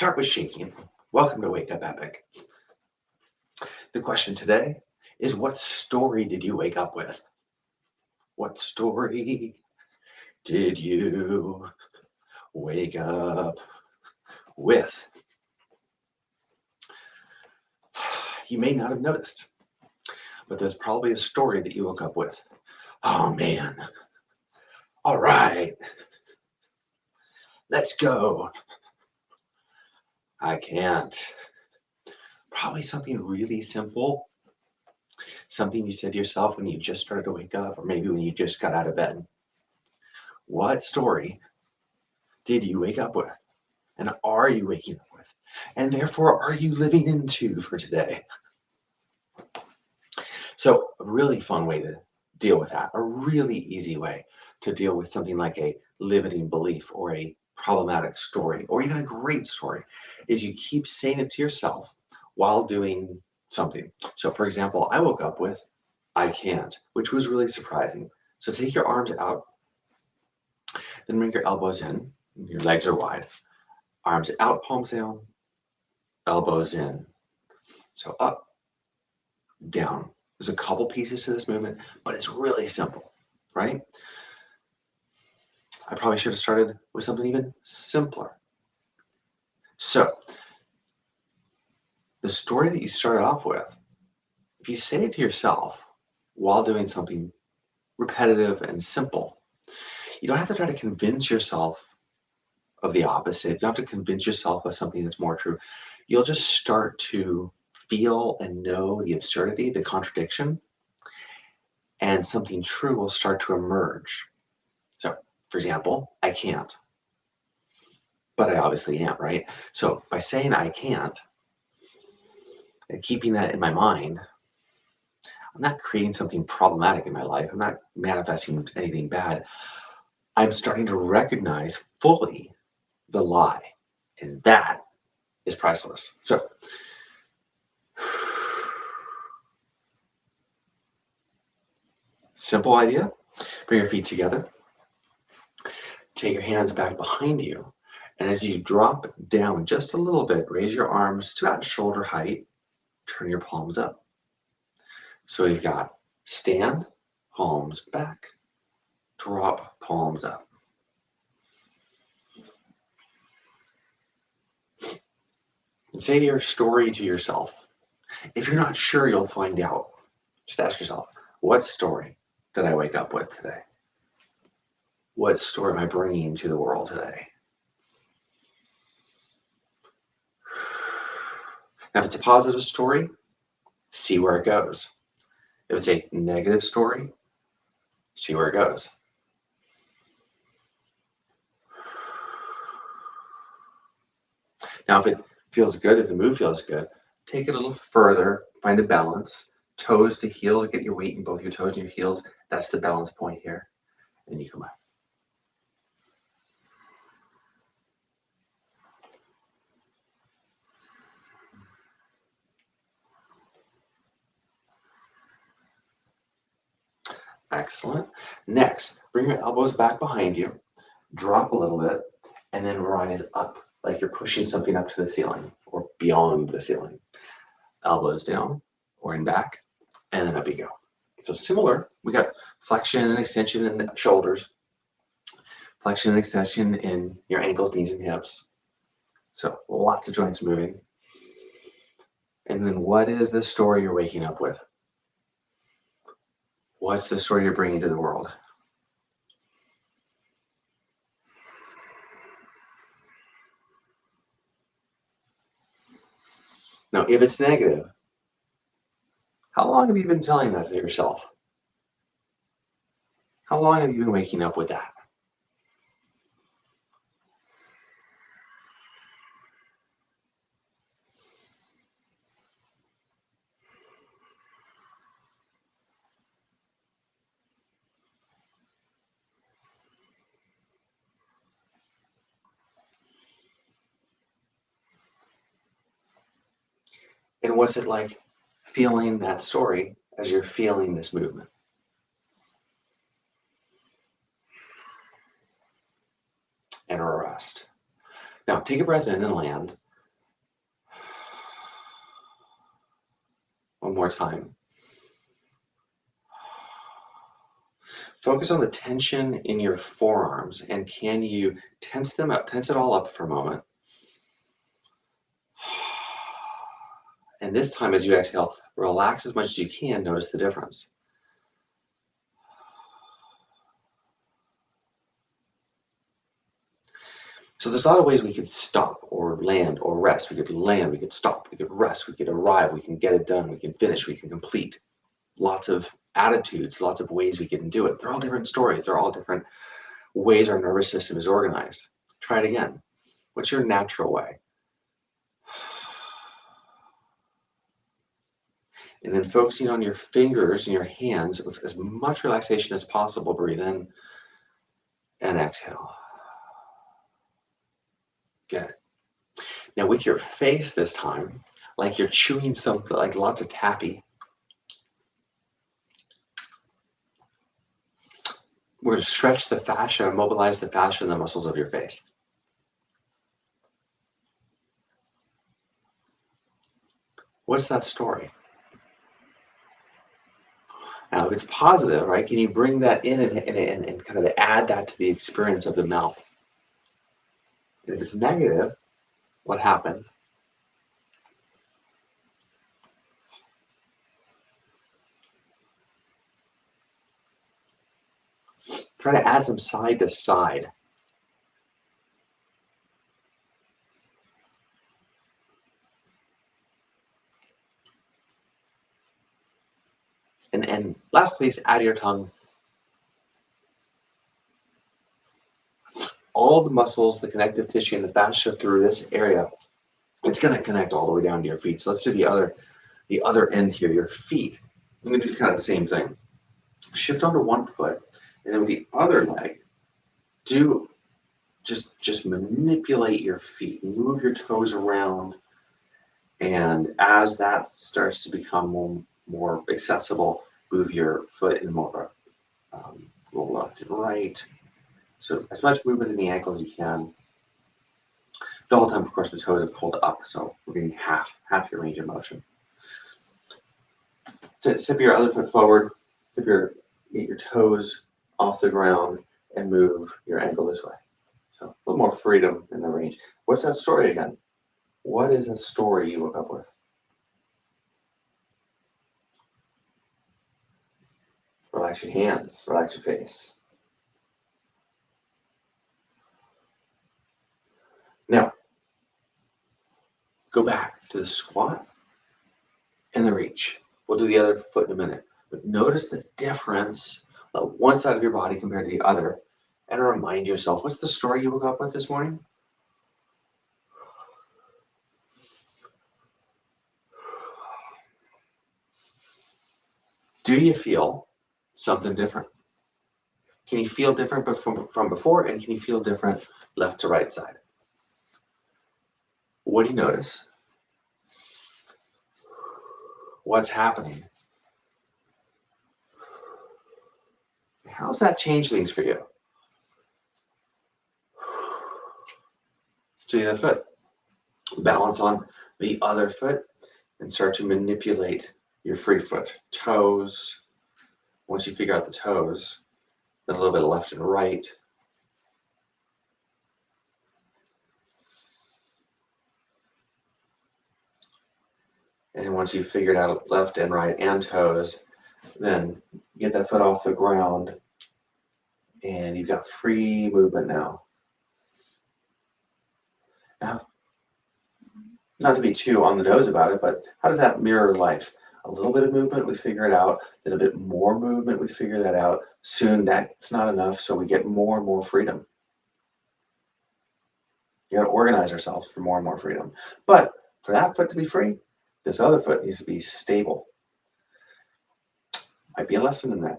Start with shaking. Welcome to Wake Up Epic. The question today is, what story did you wake up with? What story did you wake up with? You may not have noticed, but there's probably a story that you woke up with. Oh man. All right. Let's go. I can't. Probably something really simple. Something you said to yourself when you just started to wake up, or maybe when you just got out of bed. What story did you wake up with? And are you waking up with? And therefore, are you living into for today? So a really fun way to deal with that, a really easy way to deal with something like a limiting belief or a problematic story, or even a great story, is you keep saying it to yourself while doing something. So for example, I woke up with, I can't, which was really surprising. So take your arms out, then bring your elbows in, your legs are wide, arms out, palms down, elbows in. So up, down. There's a couple pieces to this movement, but it's really simple, right? I probably should have started with something even simpler. So the story that you started off with, if you say it to yourself while doing something repetitive and simple, you don't have to try to convince yourself of the opposite. You don't have to convince yourself of something that's more true. You'll just start to feel and know the absurdity, the contradiction, and something true will start to emerge. So, for example, I can't, but I obviously am, right? So by saying I can't and keeping that in my mind, I'm not creating something problematic in my life. I'm not manifesting anything bad. I'm starting to recognize fully the lie, and that is priceless. So simple idea. Bring your feet together. Take your hands back behind you. And as you drop down just a little bit, raise your arms to about shoulder height. Turn your palms up. So we've got stand, palms back, drop, palms up. And say your story to yourself. If you're not sure, you'll find out. Just ask yourself, what story did I wake up with today? What story am I bringing to the world today? Now, if it's a positive story, see where it goes. If it's a negative story, see where it goes. Now, if it feels good, if the mood feels good, take it a little further, find a balance. Toes to heels, get your weight in both your toes and your heels. That's the balance point here. And you come up. Excellent. Next, bring your elbows back behind you, drop a little bit, and then rise up like you're pushing something up to the ceiling or beyond the ceiling. Elbows down or in back, and then up you go. So similar, we got flexion and extension in the shoulders, flexion and extension in your ankles, knees, and hips. So lots of joints moving. And then what is the story you're waking up with? What's the story you're bringing to the world? Now, if it's negative, how long have you been telling that to yourself? How long have you been waking up with that? And what's it like feeling that story as you're feeling this movement? And rest. Now, take a breath in and land. One more time. Focus on the tension in your forearms, and can you tense them up, tense it all up for a moment. And this time, as you exhale, relax as much as you can. Notice the difference. So there's a lot of ways we could stop or land or rest. We could land, we could stop, we could rest, we could arrive, we can get it done, we can finish, we can complete. Lots of attitudes, lots of ways we can do it. They're all different stories. They're all different ways our nervous system is organized. Try it again. What's your natural way? And then focusing on your fingers and your hands with as much relaxation as possible. Breathe in and exhale. Good. Now with your face this time, like you're chewing something, like lots of taffy, we're going to stretch the fascia, mobilize the fascia and the muscles of your face. What's that story? Now, if it's positive, right, can you bring that in and kind of add that to the experience of the mouth? And if it's negative, what happened? Try to add some side to side. And last, please add your tongue. All the muscles, the connective tissue, and the fascia through this area, it's going to connect all the way down to your feet. So let's do the other end here, your feet. I'm going to do kind of the same thing. Shift onto one foot, and then with the other leg, do just manipulate your feet, move your toes around, and as that starts to become more accessible, move your foot in more of a left and right. So as much movement in the ankle as you can. The whole time, of course, the toes are pulled up, so we're getting half your range of motion. Step your other foot forward, get your toes off the ground, and move your ankle this way. So a little more freedom in the range. What's that story again? What is a story you woke up with? Relax your hands, relax your face. Now, go back to the squat and the reach. We'll do the other foot in a minute. But notice the difference of one side of your body compared to the other, and remind yourself, what's the story you woke up with this morning? Do you feel something different? Can you feel different from before, and can you feel different left to right side? What do you notice? What's happening? How's that change things for you? Let's do the other foot. Balance on the other foot and start to manipulate your free foot. Toes. Once you figure out the toes, then a little bit of left and right. And once you've figured out left and right and toes, then get that foot off the ground and you've got free movement now. Now, not to be too on the nose about it, but how does that mirror life? A little bit of movement, we figure it out. Then a bit more movement, we figure that out. Soon that's not enough, so we get more and more freedom. You got to organize ourselves for more and more freedom. But for that foot to be free, this other foot needs to be stable. Might be a lesson in that.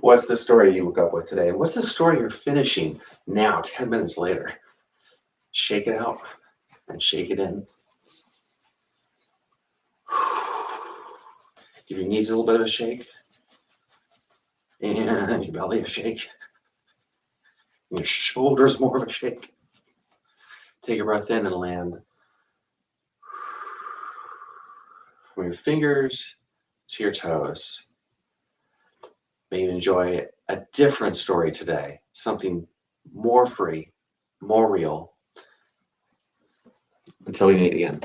What's the story you woke up with today? What's the story you're finishing now, 10 minutes later? Shake it out and shake it in. Give your knees a little bit of a shake. And your belly a shake. And your shoulders more of a shake. Take a breath in and land. from your fingers to your toes. May you enjoy a different story today, something more free, more real. Until we meet again.